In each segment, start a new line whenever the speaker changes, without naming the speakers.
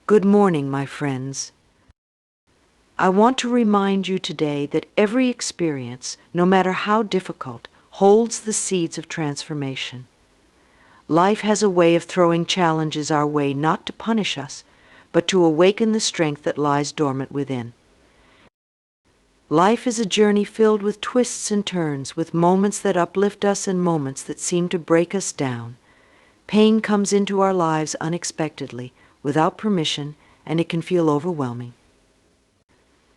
Good morning, my friends. I want to remind you today that every experience, no matter how difficult, holds the seeds of transformation. Life has a way of throwing challenges our way not to punish us, but to awaken the strength that lies dormant within. Life is a journey filled with twists and turns, with moments that uplift us and moments that seem to break us down. Pain comes into our lives unexpectedly, without permission, and it can feel overwhelming.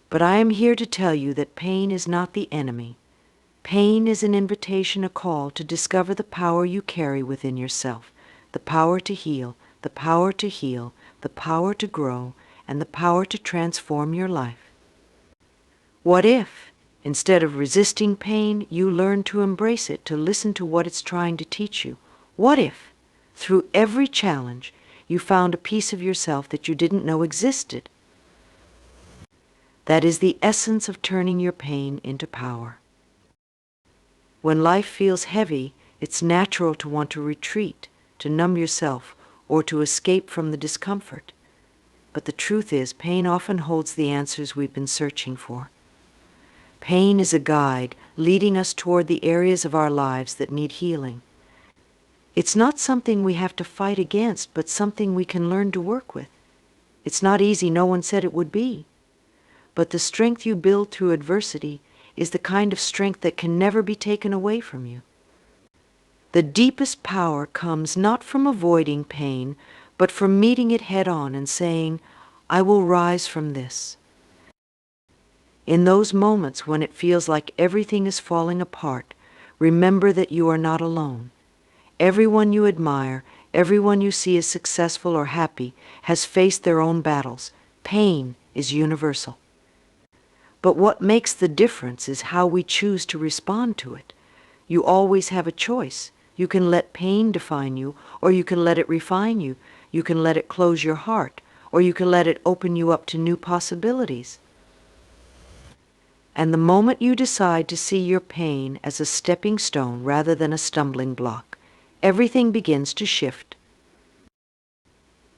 But I am here to tell you that pain is not the enemy. Pain is an invitation, a call to discover the power you carry within yourself, the power to heal, the power to heal, the power to grow, and the power to transform your life. What if, instead of resisting pain, you learn to embrace it, to listen to what it's trying to teach you? What if, through every challenge, you found a piece of yourself that you didn't know existed? That is the essence of turning your pain into power. When life feels heavy, it's natural to want to retreat, to numb yourself, or to escape from the discomfort. But the truth is, pain often holds the answers we've been searching for. Pain is a guide leading us toward the areas of our lives that need healing. It's not something we have to fight against, but something we can learn to work with. It's not easy, no one said it would be. But the strength you build through adversity is the kind of strength that can never be taken away from you. The deepest power comes not from avoiding pain, but from meeting it head on and saying, I will rise from this. In those moments when it feels like everything is falling apart, remember that you are not alone. Everyone you admire, everyone you see as successful or happy, has faced their own battles. Pain is universal. But what makes the difference is how we choose to respond to it. You always have a choice. You can let pain define you, or you can let it refine you. You can let it close your heart, or you can let it open you up to new possibilities. And the moment you decide to see your pain as a stepping stone rather than a stumbling block, everything begins to shift.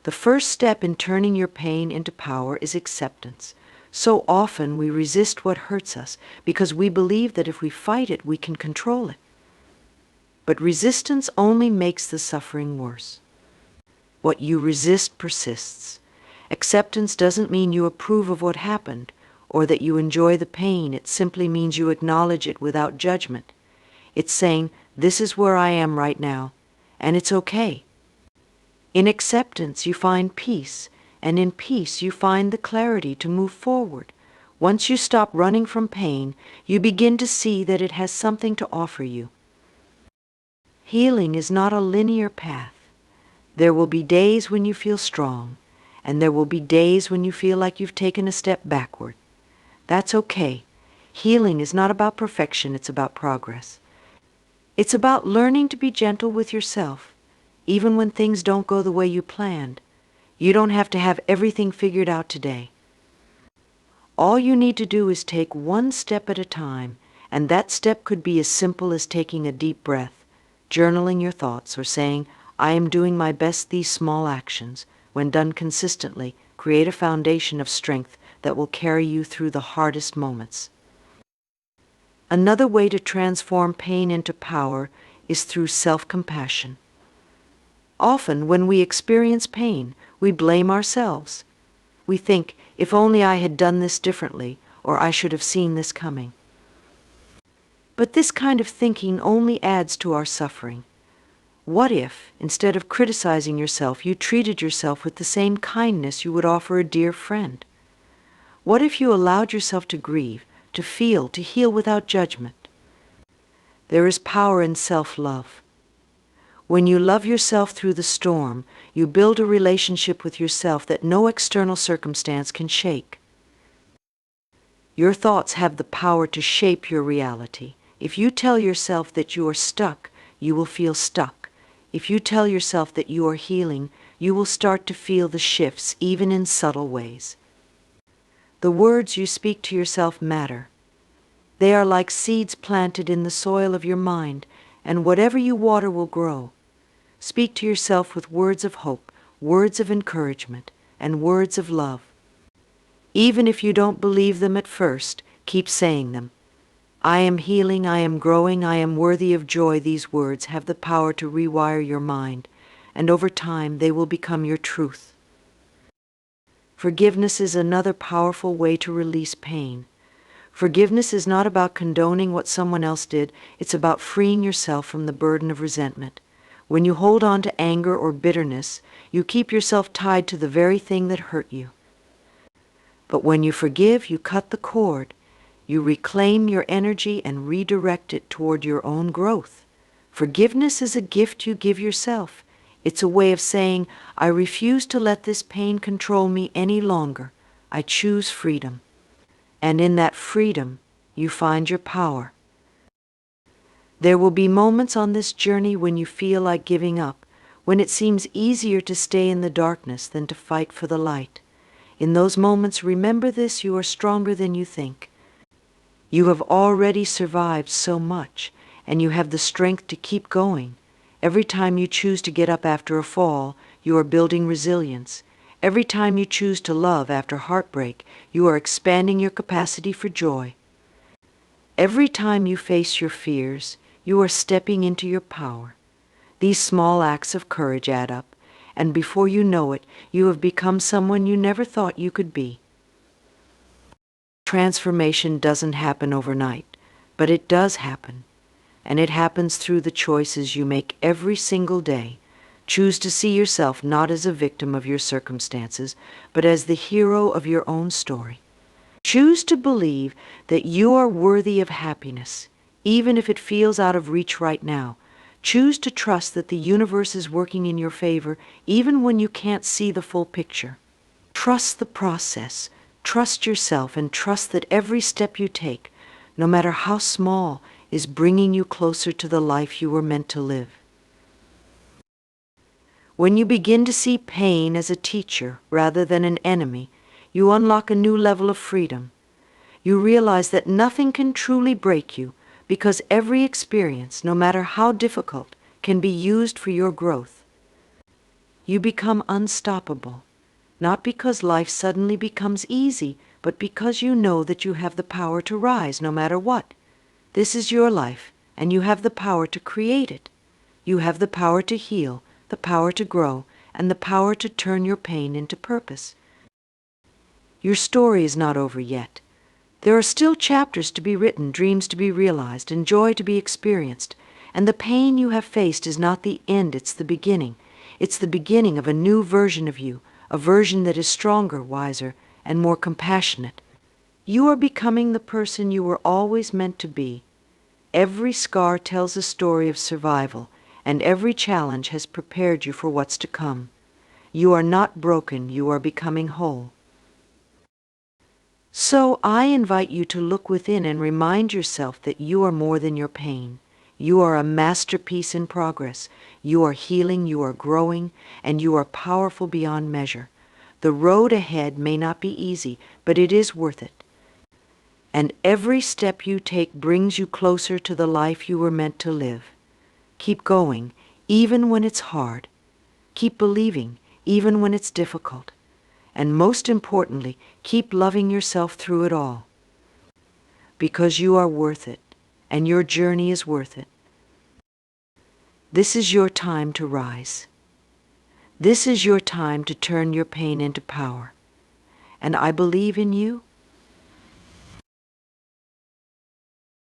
The first step in turning your pain into power is acceptance. So often we resist what hurts us because we believe that if we fight it, we can control it. But resistance only makes the suffering worse. What you resist persists. Acceptance doesn't mean you approve of what happened or that you enjoy the pain. It simply means you acknowledge it without judgment. It's saying, this is where I am right now, and it's okay. In acceptance, you find peace, and in peace, you find the clarity to move forward. Once you stop running from pain, you begin to see that it has something to offer you. Healing is not a linear path. There will be days when you feel strong, and there will be days when you feel like you've taken a step backward. That's okay. Healing is not about perfection, it's about progress. It's about learning to be gentle with yourself, even when things don't go the way you planned. You don't have to have everything figured out today. All you need to do is take one step at a time, and that step could be as simple as taking a deep breath, journaling your thoughts, or saying, I am doing my best. These small actions, when done consistently, create a foundation of strength that will carry you through the hardest moments. Another way to transform pain into power is through self-compassion. Often, when we experience pain, we blame ourselves. We think, if only I had done this differently, or I should have seen this coming. But this kind of thinking only adds to our suffering. What if, instead of criticizing yourself, you treated yourself with the same kindness you would offer a dear friend? What if you allowed yourself to grieve, to feel, to heal without judgment? There is power in self-love. When you love yourself through the storm, you build a relationship with yourself that no external circumstance can shake. Your thoughts have the power to shape your reality. If you tell yourself that you are stuck, you will feel stuck. If you tell yourself that you are healing, you will start to feel the shifts, even in subtle ways. The words you speak to yourself matter. They are like seeds planted in the soil of your mind, and whatever you water will grow. Speak to yourself with words of hope, words of encouragement. and words of love. Even if you don't believe them at first, keep saying them. I am healing, I am growing, I am worthy of joy. These words have the power to rewire your mind, and over time they will become your truth. Forgiveness is another powerful way to release pain. Forgiveness is not about condoning what someone else did, it's about freeing yourself from the burden of resentment. When you hold on to anger or bitterness, you keep yourself tied to the very thing that hurt you. But when you forgive, you cut the cord. You reclaim your energy and redirect it toward your own growth. Forgiveness is a gift you give yourself. It's a way of saying, I refuse to let this pain control me any longer. I choose freedom. And in that freedom, you find your power. There will be moments on this journey when you feel like giving up, when it seems easier to stay in the darkness than to fight for the light. In those moments, remember this: you are stronger than you think. You have already survived so much, and you have the strength to keep going. Every time you choose to get up after a fall, you are building resilience. Every time you choose to love after heartbreak, you are expanding your capacity for joy. Every time you face your fears, you are stepping into your power. These small acts of courage add up, and before you know it, you have become someone you never thought you could be. Transformation doesn't happen overnight, but it does happen. And it happens through the choices you make every single day. Choose to see yourself not as a victim of your circumstances, but as the hero of your own story. Choose to believe that you are worthy of happiness, even if it feels out of reach right now. Choose to trust that the universe is working in your favor, even when you can't see the full picture. Trust the process, trust yourself, and trust that every step you take, no matter how small, is bringing you closer to the life you were meant to live. When you begin to see pain as a teacher rather than an enemy, you unlock a new level of freedom. You realize that nothing can truly break you because every experience, no matter how difficult, can be used for your growth. You become unstoppable, not because life suddenly becomes easy, but because you know that you have the power to rise no matter what. This is your life, and you have the power to create it. You have the power to heal, the power to grow, and the power to turn your pain into purpose. Your story is not over yet. There are still chapters to be written, dreams to be realized, and joy to be experienced. And the pain you have faced is not the end, it's the beginning. It's the beginning of a new version of you, a version that is stronger, wiser, and more compassionate. You are becoming the person you were always meant to be. Every scar tells a story of survival, and every challenge has prepared you for what's to come. You are not broken, you are becoming whole. So I invite you to look within and remind yourself that you are more than your pain. You are a masterpiece in progress. You are healing, you are growing, and you are powerful beyond measure. The road ahead may not be easy, but it is worth it. And every step you take brings you closer to the life you were meant to live. Keep going, even when it's hard. Keep believing, even when it's difficult. And most importantly, keep loving yourself through it all. Because you are worth it, and your journey is worth it. This is your time to rise. This is your time to turn your pain into power. And I believe in you,